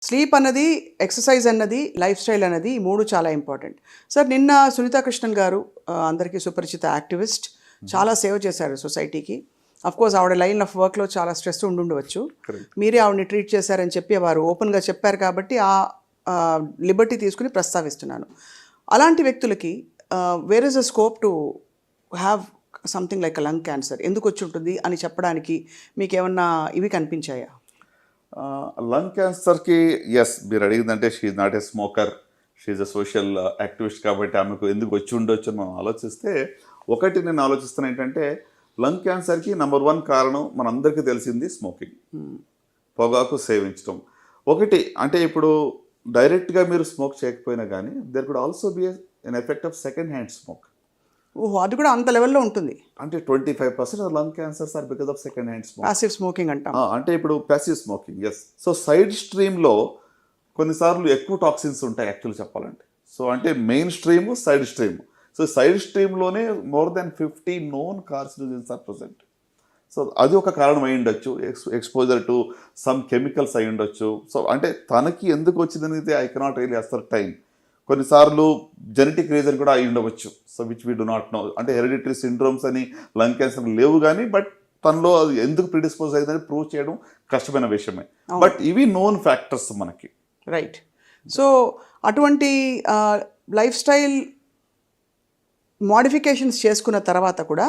Sleep అన్నది, exercise అన్నది, life style అన్నది ఈ 3 చాలా ఇంపార్టెంట్. సార్ నిన్న సునీతా కృష్ణన్ గారు అందరికీ సుపరిచిత యాక్టివిస్ట్, చాలా సేవ చేశారు సొసైటీకి. కోర్స్ ఆవిడ లైన్ ఆఫ్ వర్క్లో చాలా స్ట్రెస్ ఉండుండవచ్చు. మీరే ఆవిడని ట్రీట్ చేశారని చెప్పి వారు ఓపెన్గా చెప్పారు కాబట్టి ఆ లిబర్టీ తీసుకుని ప్రస్తావిస్తున్నాను. అలాంటి వ్యక్తులకి where is a scope to have something like a lung cancer ఎందుకు వచ్చి ఉంటుంది అని చెప్పడానికి మీకు ఏమన్నా ఇవి కనిపించాయా? లంగ్ క్యాన్సర్కి ఎస్, మీరు అడిగిందంటే she's not a smoker, she's a social activist కాబట్టి ఆమెకు ఎందుకు వచ్చి ఉండొచ్చు అని మనం ఆలోచిస్తే, ఒకటి నేను ఆలోచిస్తున్నా ఏంటంటే లంగ్ క్యాన్సర్కి నెంబర్ 1 కారణం మనందరికీ తెలిసింది స్మోకింగ్, పొగాకు సేవించడం. ఒకటి అంటే ఇప్పుడు డైరెక్ట్గా మీరు స్మోక్ చేయకపోయినా కానీ there could also be an effect of second hand smoke. ఓహో, అది కూడా అంత లెవెల్లో ఉంటుంది. అంటే 25% lung cancers are because of second hand smoke. Passive smoking అంటాం. అంటే ఇప్పుడు passive smoking, yes. So side స్ట్రీమ్లో కొన్నిసార్లు ఎక్కువ టాక్సిన్స్ ఉంటాయి యాక్చువల్ చెప్పాలంటే. సో అంటే main stream, side stream. So side స్ట్రీమ్లోనే more than 50 known carcinogens are present. So అది ఒక కారణం అయి ఉండొచ్చు, ఎక్స్పోజర్ టు సమ్ కెమికల్స్ అయి ఉండొచ్చు. సో అంటే తనకి ఎందుకు వచ్చిందనేది I cannot really ascertain. కొన్నిసార్లు జెనెటిక్ రీజన్ కూడా అయి ఉండవచ్చు, so which we do not know. అంటే హెరిడిటరీ సిండ్రోమ్స్ అని లంగ్ క్యాన్సర్ లేవు కానీ బట్ తనలో అది ఎందుకు ప్రిడిస్పోజ్ అయిందని ప్రూవ్ చేయడం కష్టమైన విషయమే. బట్ ఇవి నోన్ ఫ్యాక్టర్స్ మనకి. రైట్. సో అటువంటి లైఫ్ స్టైల్ మోడిఫికేషన్స్ చేసుకున్న తర్వాత కూడా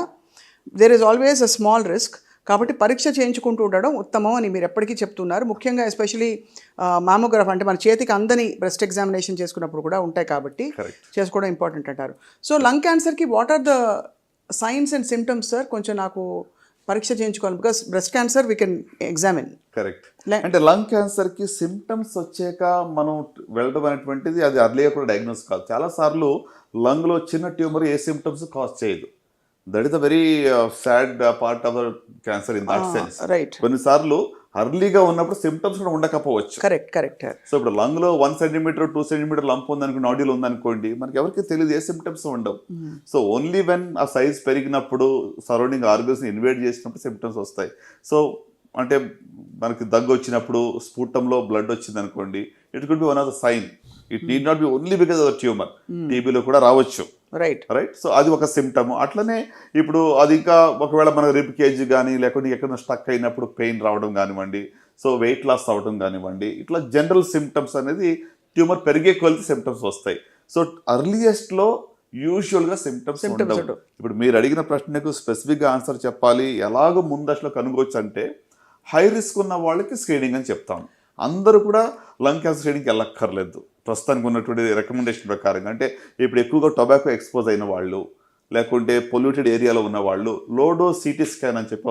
there is always a small risk. కాబట్టి పరీక్ష చేయించుకుంటూ ఉండడం ఉత్తమం అని మీరు ఎప్పటికీ చెప్తున్నారు. ముఖ్యంగా ఎస్పెషలీ మామోగ్రాఫ్ అంటే మన చేతికి అందని బ్రెస్ట్ ఎగ్జామినేషన్ చేసుకున్నప్పుడు కూడా ఉంటాయి కాబట్టి చేసుకోవడం ఇంపార్టెంట్ అంటారు. సో లంగ్ క్యాన్సర్కి what are the signs and symptoms sir? కొంచెం నాకు పరీక్ష చేయించుకోవాలి, because breast cancer we can examine. Correct. అంటే లంగ్ క్యాన్సర్కి సిమ్టమ్స్ వచ్చాక మనం వెళ్ళడం అనేటువంటిది అది అర్లీగా కూడా డయాగ్నోస్ కాదు. చాలాసార్లు లంగ్లో చిన్న ట్యూమర్ ఏ సిమ్టమ్స్ కాజ్ చేయదు. That is a very sad part of cancer in that sense. Right. కొన్నిసార్లు అర్లీగా ఉన్నప్పుడు సిమ్టమ్స్ కూడా ఉండకపోవచ్చు. Correct correct. సో ఇప్పుడు లంగ్లో 1 centimeter 2 centimeter లంప్ ఉందనుకో, నాడ్యూల్ ఉందనుకోండి, మనకి ఎవరికి తెలియదు, ఏ సిమ్టమ్స్ ఉండవు. సో ఓన్లీ వెన్ ఆ సైజ్ పెరిగినప్పుడు సరౌండింగ్ ఆర్గన్స్ని ఇన్వేట్ చేసినప్పుడు సిమ్టమ్స్ వస్తాయి. సో అంటే మనకి దగ్గు వచ్చినప్పుడు స్ఫూటంలో బ్లడ్ వచ్చింది అనుకోండి, it could be one of the sign. It need not be only because of the tumour. టీబీలో కూడా రావచ్చు. Right right. సో అది ఒక సిమ్టమ్. అట్లనే ఇప్పుడు అది ఇంకా ఒకవేళ మన రిబ్ కేజ్ కానీ లేకపోతే ఎక్కడైనా స్టక్ అయినప్పుడు పెయిన్ రావడం కానివ్వండి, సో వెయిట్ లాస్ అవ్వడం కానివ్వండి, ఇట్లా జనరల్ సిమ్టమ్స్ అనేది ట్యూమర్ పెరిగే కొలితే సిమ్టమ్స్ వస్తాయి. సో అర్లియస్ట్లో యూజువల్గా సిమ్టమ్స్ ఉండవు. ఇప్పుడు మీరు అడిగిన ప్రశ్నకు స్పెసిఫిక్గా ఆన్సర్ చెప్పాలి, ఎలాగో ముందశలో కనుగొచ్చు అంటే హై రిస్క్ ఉన్న వాళ్ళకి స్క్రీనింగ్ అని చెప్తాం. అందరూ కూడా లంగ్ క్యాన్సర్ స్క్రీనింగ్కి వెళ్ళక్కర్లేదు ప్రస్తుతానికి ఉన్నటువంటి రికమెండేషన్ ప్రకారంగా. అంటే ఇప్పుడు ఎక్కువగా టొబాకో ఎక్స్పోజ్ అయిన వాళ్ళు, లేకుంటే పొల్యూటెడ్ ఏరియాలో ఉన్న వాళ్ళు లో డోస్ సిటీ స్కాన్ అని చెప్పి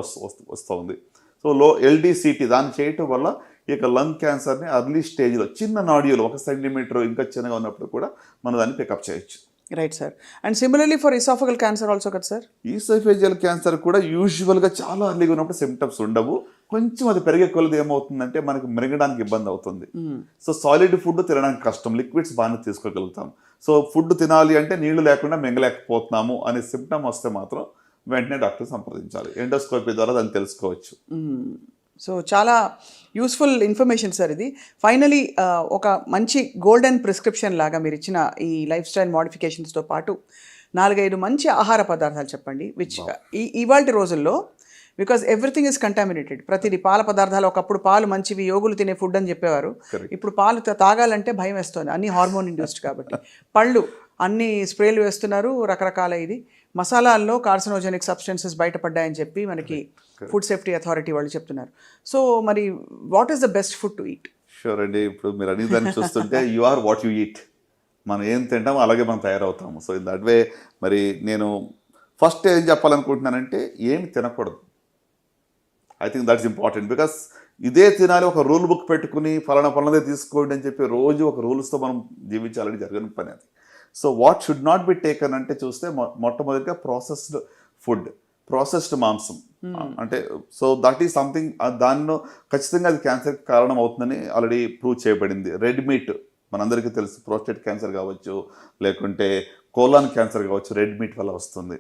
వస్తుంది. సో ఎల్డీసీటీ దాన్ని చేయటం వల్ల ఇక లంగ్ క్యాన్సర్ని అర్లీ స్టేజ్లో చిన్న నాడ్యూల్ 1 centimeter ఇంకా చిన్నగా ఉన్నప్పుడు కూడా మనం దాన్ని పికప్ చేయొచ్చు. Right sir. And similarly for esophageal cancer also కదా సార్? ఈసోఫేజియల్ క్యాన్సర్ కూడా యూజువల్గా చాలా అర్లీగా ఉన్నప్పుడు సిమ్టమ్స్ ఉండవు. కొంచెం అది పెరిగే కొలది ఏమవుతుందంటే మనకి మింగడానికి ఇబ్బంది అవుతుంది. సో సాలిడ్ ఫుడ్ తినడానికి కష్టం, లిక్విడ్స్ బాగానే తీసుకోగలుగుతాం. సో ఫుడ్ తినాలి అంటే నీళ్లు లేకుండా మింగలేకపోతున్నాము అనే సిమ్టమ్ వస్తే మాత్రం వెంటనే డాక్టర్ సంప్రదించాలి. ఎండోస్కోపీ ద్వారా దాన్ని తెలుసుకోవచ్చు. సో చాలా యూస్ఫుల్ ఇన్ఫర్మేషన్ సార్ ఇది. ఫైనలీ ఒక మంచి గోల్డెన్ ప్రిస్క్రిప్షన్ లాగా మీరు ఇచ్చిన ఈ లైఫ్ స్టైల్ మోడిఫికేషన్స్తో పాటు 4-5 మంచి ఆహార పదార్థాలు చెప్పండి, విచ్ ఇవాళ రోజుల్లో బికాజ్ ఎవ్రీథింగ్ ఈజ్ కంటామినేటెడ్. ప్రతిదీ పాల పదార్థాలు, ఒకప్పుడు పాలు మంచివి, యోగులు తినే ఫుడ్ అని చెప్పేవారు. ఇప్పుడు పాలు తాగాలంటే భయం వేస్తుంది, అన్ని హార్మోన్ ఇండ్యూస్డ్ కాబట్టి. పళ్ళు అన్ని స్ప్రేలు వేస్తున్నారు, రకరకాల ఇది. మసాలాల్లో కార్సినోజెనిక్ సబ్స్టెన్సెస్ బయటపడ్డాయని చెప్పి మనకి ఫుడ్ సేఫ్టీ అథారిటీ వాళ్ళు చెప్తున్నారు. సో మరి what is the best food to eat? Sure అండి. ఇప్పుడు మీరు అడిగిన దాన్ని చూస్తుంటే you are what you eat. మనం ఏం తింటామో అలాగే మనం తయారవుతాము. సో ఇన్ దట్ వే మరి నేను ఫస్ట్ ఏం చెప్పాలనుకుంటున్నానంటే ఏమి తినకూడదు. I think that's important. Because ఇదే తినాలి, ఒక రూల్ బుక్ పెట్టుకుని ఫలానాదే తీసుకోండి అని చెప్పి రోజు ఒక రూల్స్తో మనం జీవించాలని జరగని పని అది. So what should not be taken అంటే చూస్తే మొట్టమొదటిగా ప్రాసెస్డ్ ఫుడ్, ప్రాసెస్డ్ మాంసం. అంటే సో దట్ ఈస్ సంథింగ్, దానిలో ఖచ్చితంగా అది క్యాన్సర్కి కారణం అవుతుందని ఆల్రెడీ ప్రూవ్ చేయబడింది. రెడ్ మీట్ మనందరికీ తెలుసు, ప్రోస్టేట్ క్యాన్సర్ కావచ్చు, లేకుంటే కోలాన్ క్యాన్సర్ కావచ్చు, రెడ్ మీట్ వల్ల వస్తుంది.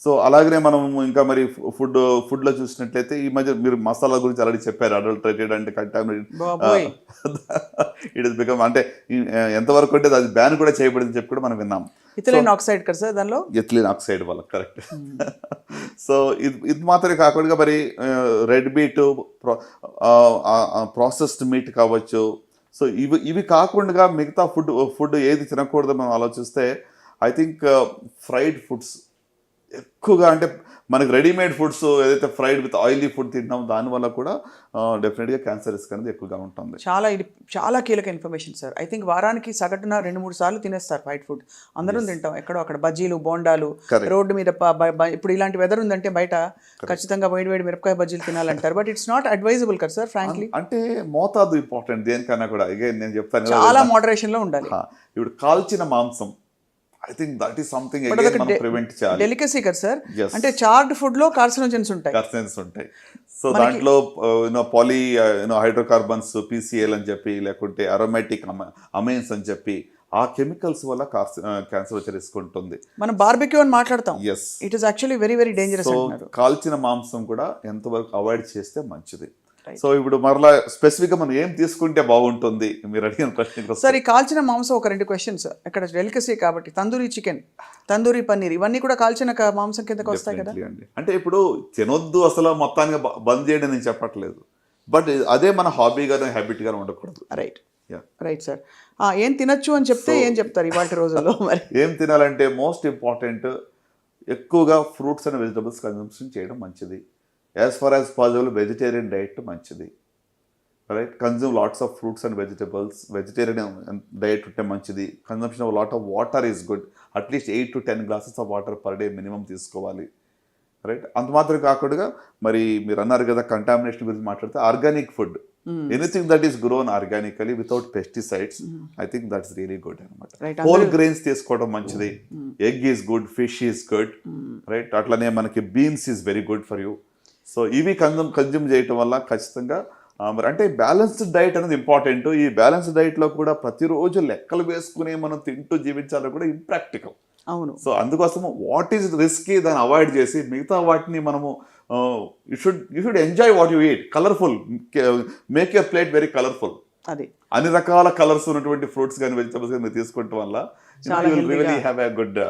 సో అలాగనే మనం ఇంకా మరి ఫుడ్లో చూసినట్లయితే ఈ మధ్య మీరు మసాలా గురించి ఆల్రెడీ చెప్పారు, అడల్టరేటెడ్ అంటే కంటామినేటెడ్. ఇట్ ఇస్ బికమ్ అంటే ఎంతవరకు అంటే అది బ్యాన్ కూడా చేయబడింది చెప్పి కూడా మనం విన్నాం. ఇథిలిన్ ఆక్సైడ్ కదా సార్ దానిలో? ఎథిలిన్ ఆక్సైడ్ వల్ల, కరెక్ట్. సో ఇది మాత్రమే కాకుండా మరి రెడ్ మీట్, ప్రాసెస్డ్ మీట్ కావచ్చు. సో ఇవి కాకుండా మిగతా ఫుడ్ ఏది తినకూడదు మనం ఆలోచిస్తే ఐ థింక్ ఫ్రైడ్ ఫుడ్స్ ఎక్కువగా, అంటే మనకి రెడీమేడ్ ఫుడ్స్ ఏదైతే ఫ్రైడ్ విత్ ఆయిలీ ఫుడ్ తింటాం దానివల్ల కూడా డెఫినెట్గా క్యాన్సర్ రిస్క్ అనేది ఎక్కువగా ఉంటుంది. ఇది చాలా కీలక ఇన్ఫర్మేషన్ సార్. ఐ థింక్ వారానికి సగటున 2-3 సార్లు తినేస్తారు ఫ్రైడ్ ఫుడ్. అందరం తింటాం, ఎక్కడో అక్కడ బజ్జీలు, బోండాలు, రోడ్డు మీద ఇప్పుడు ఇలాంటి వెదర్ ఉందంటే బయట ఖచ్చితంగా వేడి మిరపకాయ బజ్జీలు తినాలంటారు. బట్ ఇట్స్ నాట్ అడ్వైజబుల్ కదా సార్ ఫ్రాంక్లీ. అంటే మోతాదు ఇంపార్టెంట్ దేనికన్నా కూడా. అగైన్ నేను చెప్తాను చాలా మోడరేషన్ లో ఉండాలి. ఇప్పుడు కాల్చిన మాంసం, I think that is something prevent చేయాలి. డెలికసీ కదా సార్. అంటే చార్డ్ ఫుడ్ లో కార్సినోజన్స్ ఉంటాయి. సో దాంట్లో పాలీ హైడ్రోకార్బన్స్, PCL అని చెప్పి, లేకుంటే అరోమాటిక్ అమైన్స్ అని చెప్పి, ఆ కెమికల్స్ వల్ల క్యాన్సర్ వచ్చే రిస్క్ ఉంటుంది. మనం బార్బిక్యూ అని మాట్లాడతాం. Yes, it is actually very very dangerous. So కాల్చిన మాంసం కూడా ఎంతవరకు అవాయిడ్ చేస్తే మంచిది. సో ఇప్పుడు మరలా స్పెసిఫిక్ గా మనం ఏం తీసుకుంటే బాగుంటుంది మీరు అడిగిన ప్రశ్న. సార్, ఈ కాల్చిన మాంసం ఒక 2 క్వశ్చన్స్. ఇక్కడ డెలికసీ కాబట్టి తందూరి చికెన్, తందూరి పన్నీర్ ఇవన్నీ కూడా కాల్చిన మాంసం కిందకి వస్తాయి కదా. అంటే ఇప్పుడు తినొద్దు అసలు మొత్తానికి బంద్ చేయడం నేను చెప్పట్లేదు, బట్ అదే మన హాబీగానే హ్యాబిట్ గానే ఉండకూడదు. Right sir. ఏం తినొచ్చు అని చెప్తే ఏం చెప్తారు ఇవాళ రోజుల్లో? మరి ఏం తినాలంటే మోస్ట్ ఇంపార్టెంట్ ఎక్కువగా ఫ్రూట్స్ అండ్ వెజిటబుల్స్ కన్సంప్షన్ చేయడం మంచిది. As far as possible vegetarian diet మంచిది, right. Consume lots of fruits and vegetables. Vegetarian diet ఉంటే మంచిది. Consumption of lot of water is good. At least 8 to 10 glasses of water per day minimum తీసుకోవాలి, right. అంత మాత్రం కాకుండా మరి మీరు అన్నారు కదా కంటామినేషన్ గురించి మాట్లాడితే, organic food, anything that is grown organically without pesticides, I think that's really good అనమాట. హోల్ గ్రెయిన్స్ తీసుకోవడం మంచిది. Egg is good, fish is good, right. అట్లనే మనకి beans is very good for you. So ఇవి consume చేయటం వల్ల ఖచ్చితంగా మరి అంటే బ్యాలెన్స్డ్ డైట్ అనేది ఇంపార్టెంట్. ఈ బ్యాలెన్స్డ్ డైట్లో కూడా ప్రతిరోజు లెక్కలు వేసుకుని మనం తింటూ జీవించాలని కూడా ఇంప్రాక్టికల్. అవును. సో అందుకోసం వాట్ ఈజ్ రిస్కీ దాన్ని అవాయిడ్ చేసి మిగతా వాటిని మనము you should enjoy what you eat. Colourful, make your plate very colourful. అది అన్ని రకాల కలర్స్ ఉన్నటువంటి ఫ్రూట్స్ కానీ వెజిటబుల్స్ కానీ మీరు తీసుకోవటం వల్ల you will really have a good